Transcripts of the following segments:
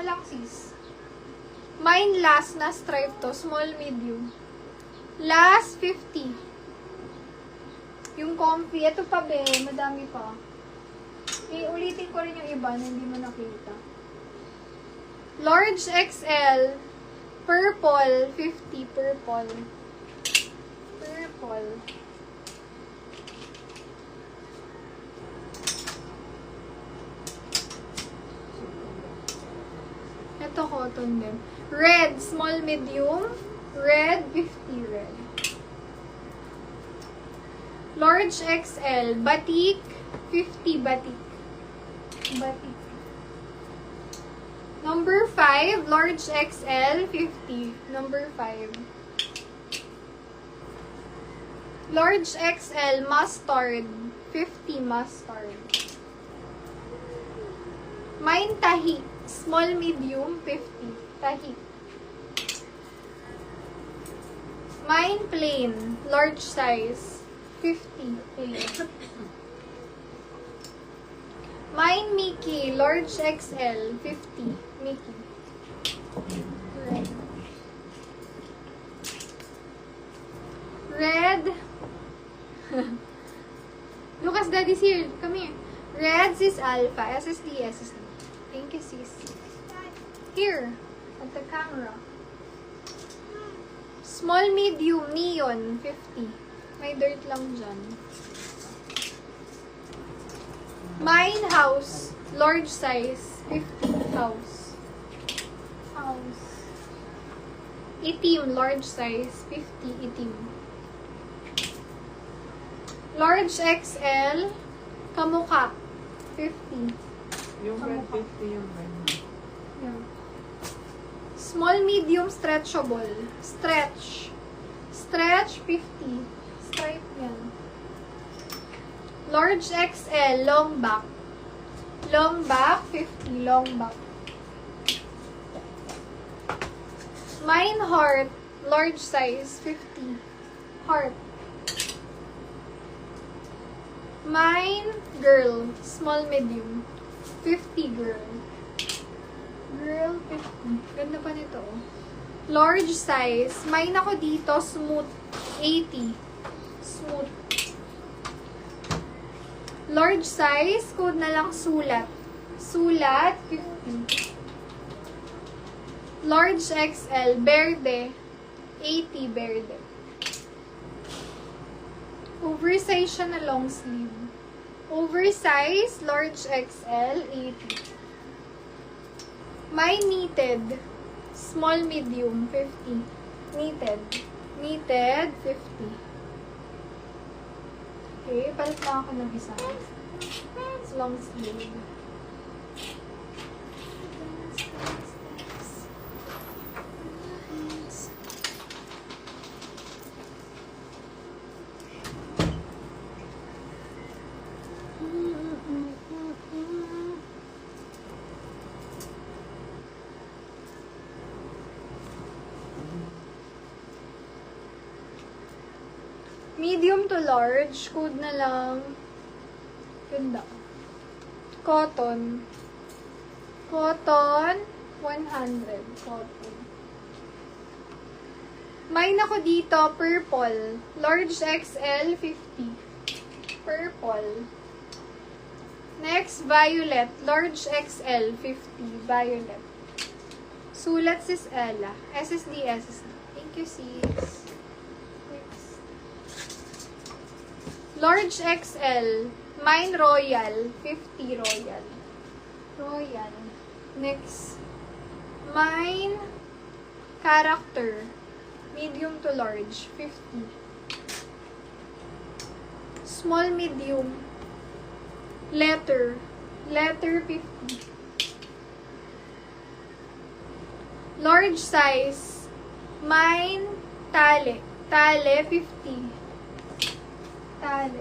lang, sis. Mine last na stripe to. Small, medium. Last, 50. Yung comfy. Ito pa, be. Madami pa. Ulitin ko rin yung iba na hindi mo nakita. Large XL. Purple. 50. Purple. Purple. Ito, cotton din. Red, small, medium. Red, 50 red. Large XL, batik, 50 batik. Batik. Number 5, large XL, 50. Number 5. Large XL, mustard, 50 mustard. Mine tahi. Small, medium, 50. Tahi. Mine plain. Large size. 50. Plain. Mine Mickey. Large XL. 50. Mickey. Red. Red. Lucas, daddy's here. Come here. Red is alpha. SSD, SSD. Thank you, sis. Here, at the camera. Small, medium, neon, 50. May dirt lang dyan. Mine house, large size, 50. House. House. Itim, large size, 50. Itim. Large XL, kamukha, 50. Yung red 50 yung red. Yeah. Small, medium, stretchable. Stretch. Stretch, 50. Stripe yan. Large XL, long back. Long back, 50. Long back. Mine heart, large size, 50. Heart. Mine girl, small, medium. 50 girl. Girl, 50. Ganda pa nito. Large size. Mine ako dito, smooth. 80. Smooth. Large size. Code na lang sulat. Sulat, 50. Large XL. Berde. 80 berde. Oversize siya na long sleeve. Oversize, large XL, 80. My knitted, small, medium, 50. Knitted. Knitted, 50. Okay, palit na ako ng isa. It's long sleeve. Medium to large, code na lang. Ganda. Cotton. Cotton, 100. Cotton. Mine ako dito, purple. Large XL, 50. Purple. Next, violet. Large XL, 50. Violet. Sulat sis Ella. SSD, SSD. Thank you, sis. Large XL. Mine royal. 50 royal. Royal. Next. Mine character. Medium to large. 50. Small, medium. Letter. Letter, 50. Large size. Mine tale. Tale, 50. Tale.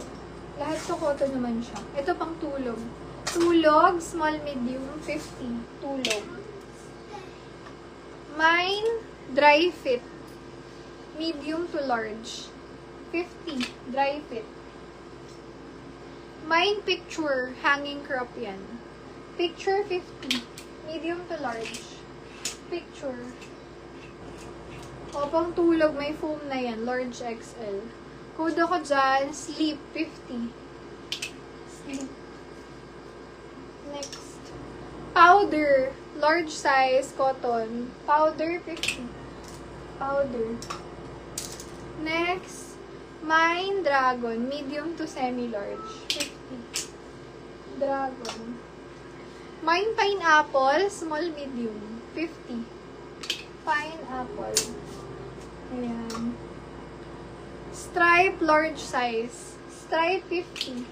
Lahat to cotton naman siya. Ito pang tulog. Tulog, small, medium, 50. Tulog. Mine, dry fit. Medium to large. 50. Dry fit. Mine, picture. Hanging crop yan. Picture, 50. Medium to large. picture. O, pang tulog, may foam na yan. Large XL. Code ako dyan, sleep, 50. Sleep. Next. Powder, large size, cotton. Powder, 50. Powder. Next. Mine Dragon, medium to semi-large, 50. Dragon. Mine Pineapple, small, medium, 50. Pineapple. Ayan. Stripe, large size. Stripe, 50.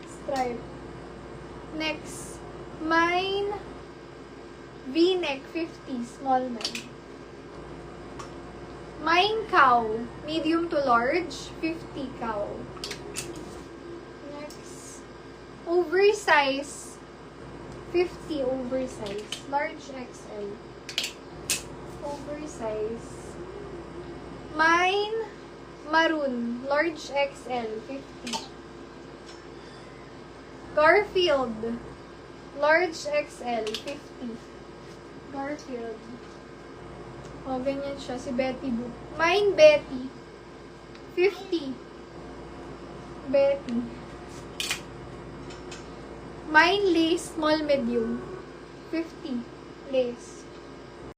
Stripe. Next. Mine V-neck, 50. Small man. Mine Cow, medium to large, 50 cow. Next. Oversize, 50 oversize. Large XL. Oversize. Mine Maroon, large XL, 50. Garfield, large XL, 50. Garfield. O, ganyan siya. Si Betty Boop. Mine Betty, 50. Betty. Mine Lace, small, medium, 50. Lace.